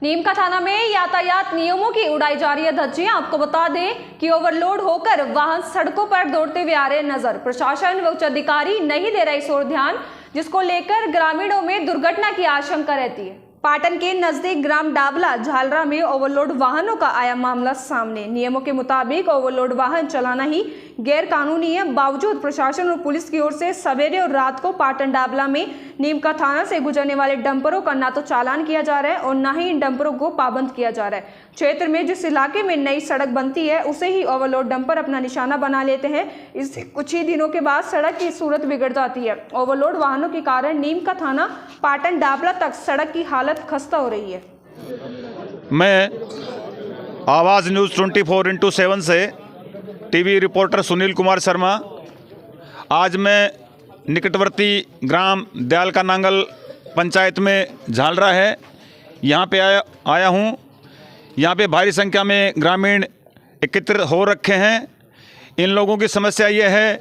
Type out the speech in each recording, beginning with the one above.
नीमका थाना में यातायात नियमों की उड़ाई जा रही है धज्जियां। आपको बता दें कि ओवरलोड होकर वाहन सड़कों पर दौड़ते हुए आ रहे नजर। प्रशासन व उच्च अधिकारी नहीं दे रहे इस ओर ध्यान, जिसको लेकर ग्रामीणों में दुर्घटना की आशंका रहती है। पाटन के नजदीक ग्राम डाबला झालरा में ओवरलोड वाहनों का आया मामला सामने। नियमों के मुताबिक ओवरलोड वाहन चलाना ही गैर कानूनी है। बावजूद प्रशासन और पुलिस की ओर से सवेरे और रात को पाटन डाबला में नीमका थाना से गुजरने वाले डंपरों का ना तो चालान किया जा रहा है और ना ही इन डंपरों को पाबंद किया जा रहा है। क्षेत्र में जिस इलाके में नई सड़क बनती है उसे ही ओवरलोड डंपर अपना निशाना बना लेते हैं। इससे कुछ ही दिनों के बाद सड़क की सूरत बिगड़ जाती है। ओवरलोड वाहनों के कारण नीमका थाना पाटन डाबला तक सड़क की हालत खस्ता हो रही है। मैं आवाज़ न्यूज़ 24x7 से टीवी रिपोर्टर सुनील कुमार शर्मा। आज मैं निकटवर्ती ग्राम दयाल का नांगल पंचायत में झालरा है, यहाँ पे आया हूँ। यहाँ पे भारी संख्या में ग्रामीण एकत्रित हो रखे हैं। इन लोगों की समस्या ये है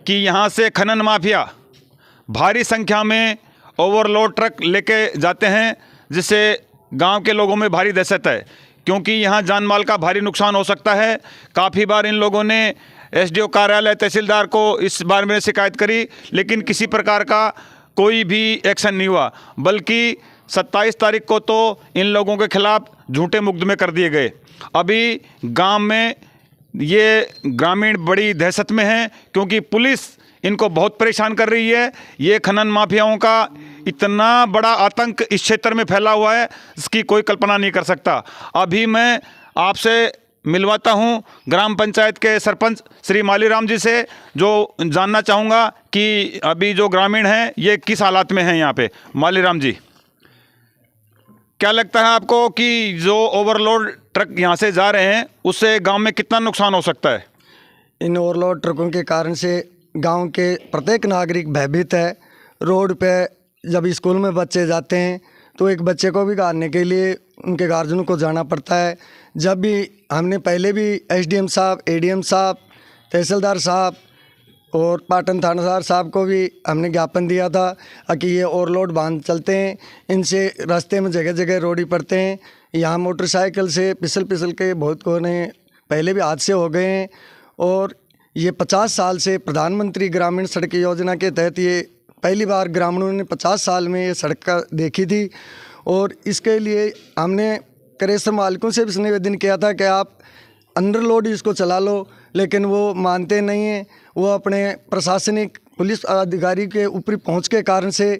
कि यहाँ से खनन माफिया भारी संख्या में ओवरलोड ट्रक लेके जाते हैं, जिससे गांव के लोगों में भारी दहशत है, क्योंकि यहाँ जान माल का भारी नुकसान हो सकता है। काफ़ी बार इन लोगों ने एसडीओ कार्यालय, तहसीलदार को इस बारे में शिकायत करी, लेकिन किसी प्रकार का कोई भी एक्शन नहीं हुआ। बल्कि 27 तारीख को तो इन लोगों के खिलाफ झूठे मुकदमे कर दिए गए। अभी गांव में ये ग्रामीण बड़ी दहशत में हैं, क्योंकि पुलिस इनको बहुत परेशान कर रही है। ये खनन माफियाओं का इतना बड़ा आतंक इस क्षेत्र में फैला हुआ है, इसकी कोई कल्पना नहीं कर सकता। अभी मैं आपसे मिलवाता हूं ग्राम पंचायत के सरपंच श्री मालीराम जी से, जो जानना चाहूँगा कि अभी जो ग्रामीण हैं ये किस हालात में हैं यहाँ पे। मालीराम जी, क्या लगता है आपको कि जो ओवरलोड ट्रक यहाँ से जा रहे हैं उससे गांव में कितना नुकसान हो सकता है? इन ओवरलोड ट्रकों के कारण से गांव के प्रत्येक नागरिक भयभीत है। रोड पे जब स्कूल में बच्चे जाते हैं तो एक बच्चे को भी गाड़ने के लिए उनके गार्जियनों को जाना पड़ता है। जब भी हमने पहले भी एसडीएम साहब, एडीएम साहब, तहसीलदार साहब और पाटन थानेदार साहब को भी हमने ज्ञापन दिया था कि ये ओवरलोड वाहन चलते हैं, इनसे रास्ते में जगह जगह रोड़ी पड़ते हैं। यहाँ मोटरसाइकिल से फिसल के बहुत कोने पहले भी हादसे हो गए हैं। और ये 50 साल से प्रधानमंत्री ग्रामीण सड़क योजना के तहत ये पहली बार ग्रामीणों ने 50 साल में ये सड़क का देखी थी। और इसके लिए हमने क्रेशर मालिकों से भी निवेदन किया था कि आप अंडरलोड इसको चला लो, लेकिन वो मानते नहीं हैं। वो अपने प्रशासनिक पुलिस अधिकारी के ऊपरी पहुंच के कारण से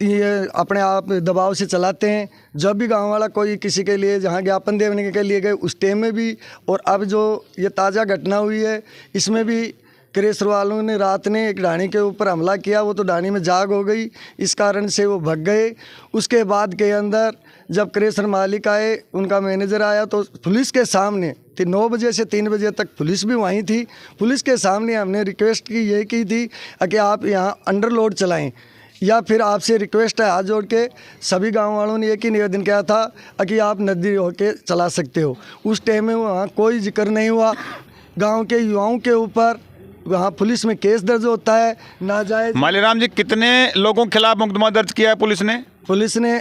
ये अपने आप दबाव से चलाते हैं। जब भी गांव वाला कोई किसी के लिए जहां ज्ञापन देने के लिए गए उस टाइम में भी, और अब जो ये ताज़ा घटना हुई है इसमें भी क्रेशर वालों ने रात ने एक डाणी के ऊपर हमला किया। वो तो डाणी में जाग हो गई, इस कारण से वो भाग गए। उसके बाद के अंदर जब क्रेशर मालिक आए, उनका मैनेजर आया, तो पुलिस के सामने 9 बजे से 3 बजे तक पुलिस भी वहीं थी। पुलिस के सामने हमने रिक्वेस्ट की ये की थी कि आप यहाँ अंडरलोड चलाएं, या फिर आपसे रिक्वेस्ट है हाथ जोड़ के सभी गांव वालों ने एक ही निवेदन किया था कि आप नदी होके चला सकते हो। उस टाइम में वहाँ कोई जिक्र नहीं हुआ। गांव के युवाओं के ऊपर वहाँ पुलिस में केस दर्ज होता है नाजायज। मालीराम जी, कितने लोगों के खिलाफ मुकदमा दर्ज किया है पुलिस ने? पुलिस ने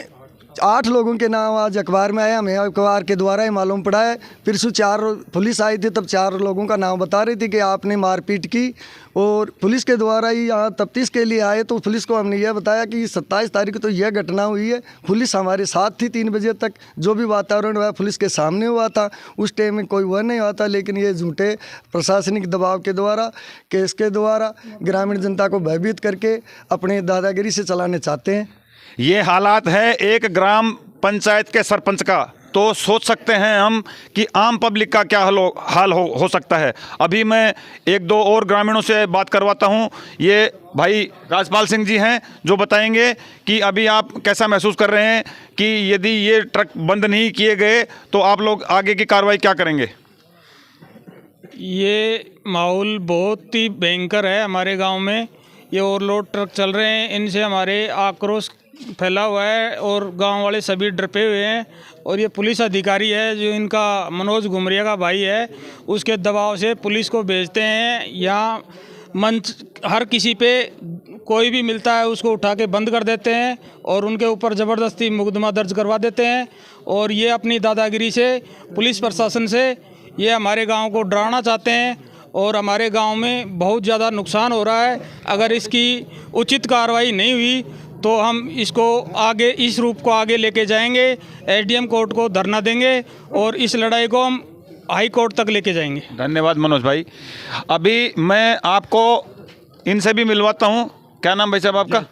8 लोगों के नाम आज अखबार में आया, हमें अखबार के द्वारा ही मालूम पड़ा है। फिर से 4 पुलिस आई थी, तब 4 लोगों का नाम बता रही थी कि आपने मारपीट की, और पुलिस के द्वारा ही यहाँ तफ्तीश के लिए आए। तो पुलिस को हमने यह बताया कि 27 तारीख को तो यह घटना हुई है। पुलिस हमारे साथ थी 3 बजे तक। जो भी वातावरण हुआ पुलिस के सामने हुआ था, उस टाइम में कोई वह नहीं हुआ था। लेकिन ये झूठे प्रशासनिक दबाव के द्वारा, केस के द्वारा ग्रामीण जनता को भयभीत करके अपने दादागिरी से चलाने चाहते हैं। ये हालात है एक ग्राम पंचायत के सरपंच का, तो सोच सकते हैं हम कि आम पब्लिक का क्या हाल हो सकता है। अभी मैं 1-2 और ग्रामीणों से बात करवाता हूं। ये भाई राजपाल सिंह जी हैं, जो बताएंगे कि अभी आप कैसा महसूस कर रहे हैं कि यदि ये ट्रक बंद नहीं किए गए तो आप लोग आगे की कार्रवाई क्या करेंगे? ये माहौल बहुत ही भयंकर है हमारे गांव में। ये ओवरलोड ट्रक चल रहे हैं, इनसे हमारे आक्रोश फैला हुआ है और गांव वाले सभी डरे हुए हैं। और ये पुलिस अधिकारी है जो इनका मनोज घुमरिया का भाई है, उसके दबाव से पुलिस को भेजते हैं। यहाँ मंच हर किसी पे कोई भी मिलता है उसको उठा के बंद कर देते हैं और उनके ऊपर ज़बरदस्ती मुकदमा दर्ज करवा देते हैं। और ये अपनी दादागिरी से, पुलिस प्रशासन से ये हमारे गांव को डराना चाहते हैं और हमारे गांव में बहुत ज़्यादा नुकसान हो रहा है। अगर इसकी उचित कार्रवाई नहीं हुई तो हम इसको आगे, इस रूप को आगे लेके जाएंगे, एसडीएम कोर्ट को धरना देंगे और इस लड़ाई को हम हाई कोर्ट तक लेके जाएंगे। धन्यवाद मनोज भाई। अभी मैं आपको इनसे भी मिलवाता हूँ। क्या नाम भाई साहब आपका?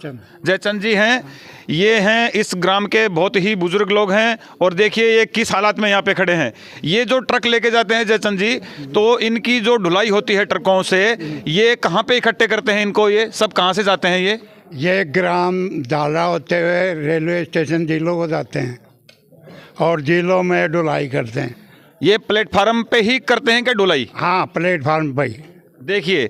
जयचंद जी हैं। ये हैं इस ग्राम के बहुत ही बुजुर्ग लोग हैं और देखिए ये किस हालात में यहाँ पे खड़े हैं। ये जो ट्रक लेके जाते हैं जयचंद जी, तो इनकी जो ढुलाई होती है ट्रकों से, ये कहाँ पे इकट्ठे करते हैं इनको? ये सब कहाँ से जाते हैं? ये ग्राम डाला होते हुए रेलवे स्टेशन जिलों को जाते हैं और जिलों में ढुलाई करते हैं। ये प्लेटफार्म पे ही करते हैं क्या ढुलाई? हाँ, प्लेटफार्म पे ही। देखिए,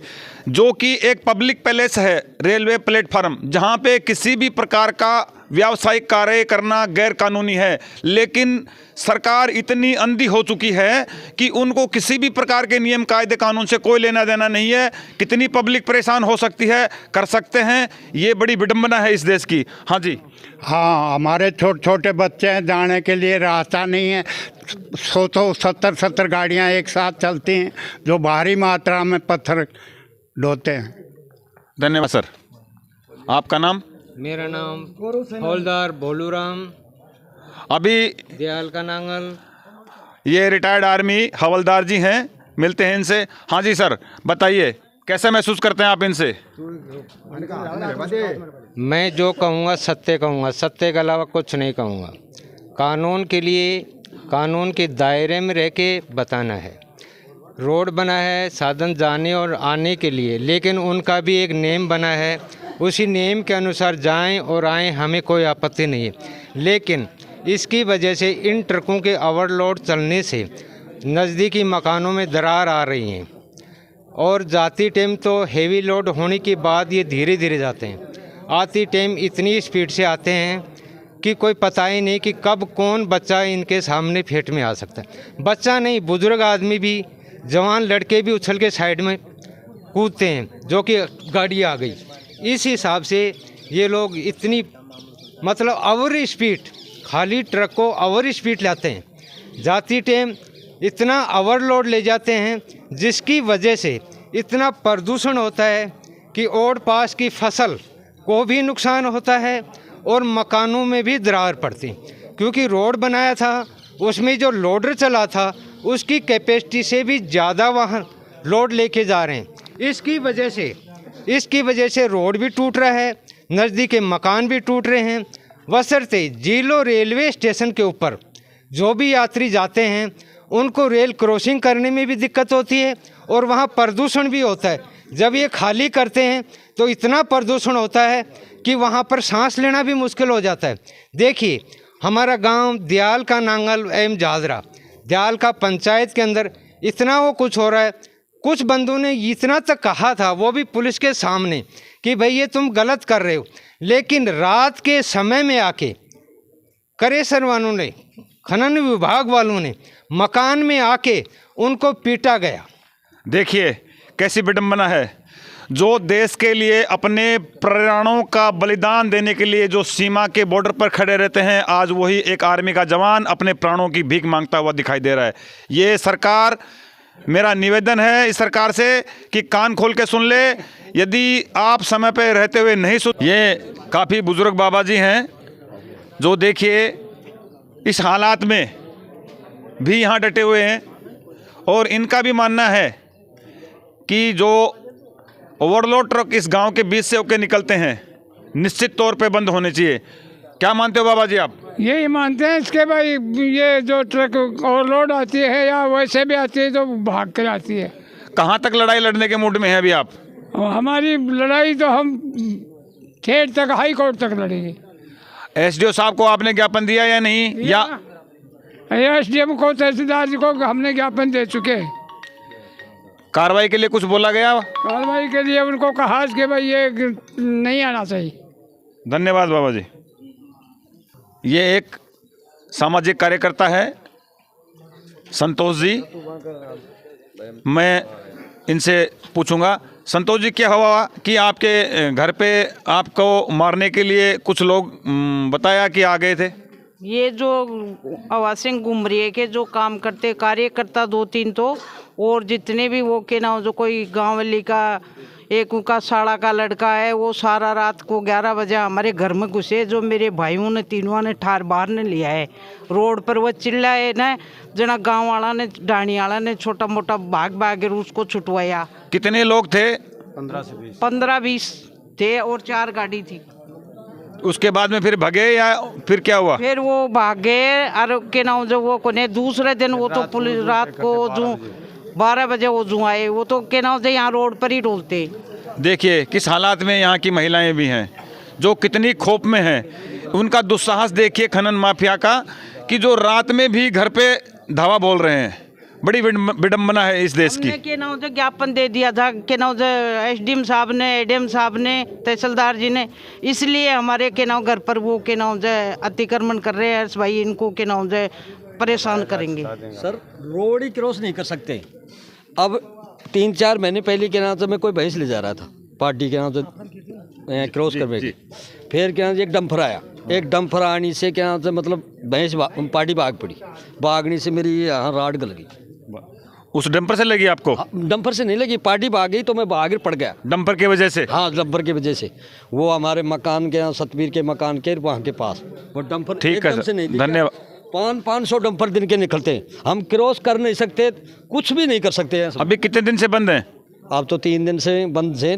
जो कि एक पब्लिक पैलेस है रेलवे प्लेटफार्म, जहाँ पे किसी भी प्रकार का व्यावसायिक कार्य करना गैर कानूनी है, लेकिन सरकार इतनी अंधी हो चुकी है कि उनको किसी भी प्रकार के नियम कायदे कानून से कोई लेना देना नहीं है। कितनी पब्लिक परेशान हो सकती है, कर सकते हैं, ये बड़ी विडंबना है इस देश की। हाँ जी। हाँ, हमारे छोटे छोटे बच्चे हैं, जाने के लिए रास्ता नहीं है। 170 गाड़ियाँ एक साथ चलती हैं जो भारी मात्रा में पत्थर ढोते हैं। धन्यवाद सर। आपका नाम? मेरा नाम हौलदार भोलूराम, अभी दयाल का नांगल। ये रिटायर्ड आर्मी हवलदार जी हैं, मिलते हैं इनसे। हाँ जी सर, बताइए कैसे महसूस करते हैं आप इनसे? मैं जो कहूँगा सत्य कहूँगा, सत्य के अलावा कुछ नहीं कहूँगा। कानून के लिए, कानून के दायरे में रह के बताना है। रोड बना है साधन जाने और आने के लिए, लेकिन उनका भी एक नेम बना है, उसी नेम के अनुसार जाएं और आएं, हमें कोई आपत्ति नहीं है। लेकिन इसकी वजह से इन ट्रकों के ओवरलोड चलने से नज़दीकी मकानों में दरार आ रही हैं और जाती टाइम तो हेवी लोड होने के बाद ये धीरे धीरे जाते हैं, आती टाइम इतनी स्पीड से आते हैं कि कोई पता ही नहीं कि कब कौन बच्चा इनके सामने फेट में आ सकता है। बच्चा नहीं, बुजुर्ग आदमी भी, जवान लड़के भी उछल के साइड में कूदते हैं जो कि गाड़ी आ गई। इस हिसाब से ये लोग इतनी मतलब ओवर स्पीड, खाली ट्रक को ओवर स्पीड लाते हैं, जाती टाइम इतना ओवरलोड ले जाते हैं जिसकी वजह से इतना प्रदूषण होता है कि ओर पास की फसल को भी नुकसान होता है और मकानों में भी दरार पड़ती। क्योंकि रोड बनाया था, उसमें जो लोडर चला था उसकी कैपेसिटी से भी ज़्यादा वाहन लोड लेके जा रहे हैं। इसकी वजह से रोड भी टूट रहा है, नज़दीक के मकान भी टूट रहे हैं। बशर्ते जिलो रेलवे स्टेशन के ऊपर जो भी यात्री जाते हैं उनको रेल क्रॉसिंग करने में भी दिक्कत होती है और वहाँ प्रदूषण भी होता है। जब ये खाली करते हैं तो इतना प्रदूषण होता है कि वहाँ पर सांस लेना भी मुश्किल हो जाता है। देखिए, हमारा गांव दयाल का नांगल एम जादरा, दयाल का पंचायत के अंदर इतना वो कुछ हो रहा है। कुछ बंदों ने इतना तक कहा था, वो भी पुलिस के सामने, कि भाई ये तुम गलत कर रहे हो, लेकिन रात के समय में आके करेसर वालों ने, खनन विभाग वालों ने मकान में आके उनको पीटा गया। देखिए कैसी विडंबना है। जो देश के लिए अपने प्राणों का बलिदान देने के लिए जो सीमा के बॉर्डर पर खड़े रहते हैं, आज वही एक आर्मी का जवान अपने प्राणों की भीख मांगता हुआ दिखाई दे रहा है। ये सरकार, मेरा निवेदन है इस सरकार से कि कान खोल के सुन ले। यदि आप समय पे रहते हुए नहीं सुन, ये काफ़ी बुजुर्ग बाबा जी हैं जो देखिए इस हालात में भी यहाँ डटे हुए हैं और इनका भी मानना है कि जो ओवरलोड ट्रक इस गांव के बीच से होकर निकलते हैं निश्चित तौर पे बंद होने चाहिए। क्या मानते हो बाबा जी आप? यही मानते हैं इसके भाई, ये जो ट्रक ओवरलोड आती है या वैसे भी आती है तो भाग कर आती है। कहाँ तक लड़ाई लड़ने के मूड में हैं अभी आप? हमारी लड़ाई तो हम ठेठ तक, हाई कोर्ट तक लड़ेंगे। एसडीओ साहब को आपने ज्ञापन दिया या नहीं? या एसडीएम को, तहसीलदार जी को हमने ज्ञापन दे चुके हैं। कार्रवाई के लिए कुछ बोला गया? कार्रवाई के लिए उनको कहा कि भाई ये नहीं आना चाहिए। धन्यवाद बाबा जी। ये एक सामाजिक कार्यकर्ता है संतोष जी। मैं इनसे पूछूंगा। संतोष जी, क्या हुआ कि आपके घर पे आपको मारने के लिए कुछ लोग बताया कि आ गए थे? ये जो आवासें घूम रही है कि जो काम करते कार्यकर्ता 2-3 तो, और जितने भी वो के ना जो कोई गांव वाली का एक उनका साड़ा का लड़का है, वो सारा रात को 11 बजे हमारे घर में घुसे। जो मेरे भाइयों ने तीनों ने ठार बाहर ने लिया है रोड पर, वो चिल्लाए ना जना गांव वाला ने डाणी वाला ने छोटा मोटा भाग भाग के उसको छुटवाया। कितने लोग थे? 15-20 थे और 4 गाड़ी थी। उसके बाद में फिर भगे या फिर क्या हुआ? फिर वो भागे और के नाम जो वो कोने दूसरे दिन वो तो पुलिस रात को जो 12 बजे वो जो आए, वो तो के नाम से यहाँ रोड पर ही डोलते। देखिए किस हालात में यहाँ की महिलाएं भी हैं, जो कितनी खौफ में हैं। उनका दुस्साहस देखिए खनन माफिया का, कि जो रात में भी घर पे धावा बोल रहे हैं। बड़ी विडंबना है इस देश की। के नाम से ज्ञापन दे दिया था के नाम से एसडीएम साहब ने, एडीएम साहब ने, तहसीलदार जी ने, इसलिए हमारे के नाम घर पर वो के नाम से अतिक्रमण कर रहे हैं भाई, इनको के नाम से परेशान करेंगे। सर रोड ही क्रॉस नहीं कर सकते। अब 3-4 महीने पहले के नाम से मैं कोई भैंस ले जा रहा था पार्टी के नाम से क्रॉस करने के, फिर क्या एक डंपर आया, एक डंपर आने से क्या नाम से मतलब भैंस पार्टी भाग पड़ी, भागने से मेरी यहाँ राड गल गई। उस डंपर से लगी आपको? डंपर से नहीं लगी, पार्टी भाग गई तो मैं आगे पड़ गया। डंपर की वजह से? हाँ, डंपर की वजह से। वो हमारे मकान के यहाँ सतबीर के मकान के वहाँ के पास वो डंपर ठीक है सर, धन्यवाद। 500 डंपर दिन के निकलते हैं, हम क्रॉस कर नहीं सकते, कुछ भी नहीं कर सकते हैं। अभी कितने दिन से बंद हैं? अब तो 3 दिन से बंद हैं।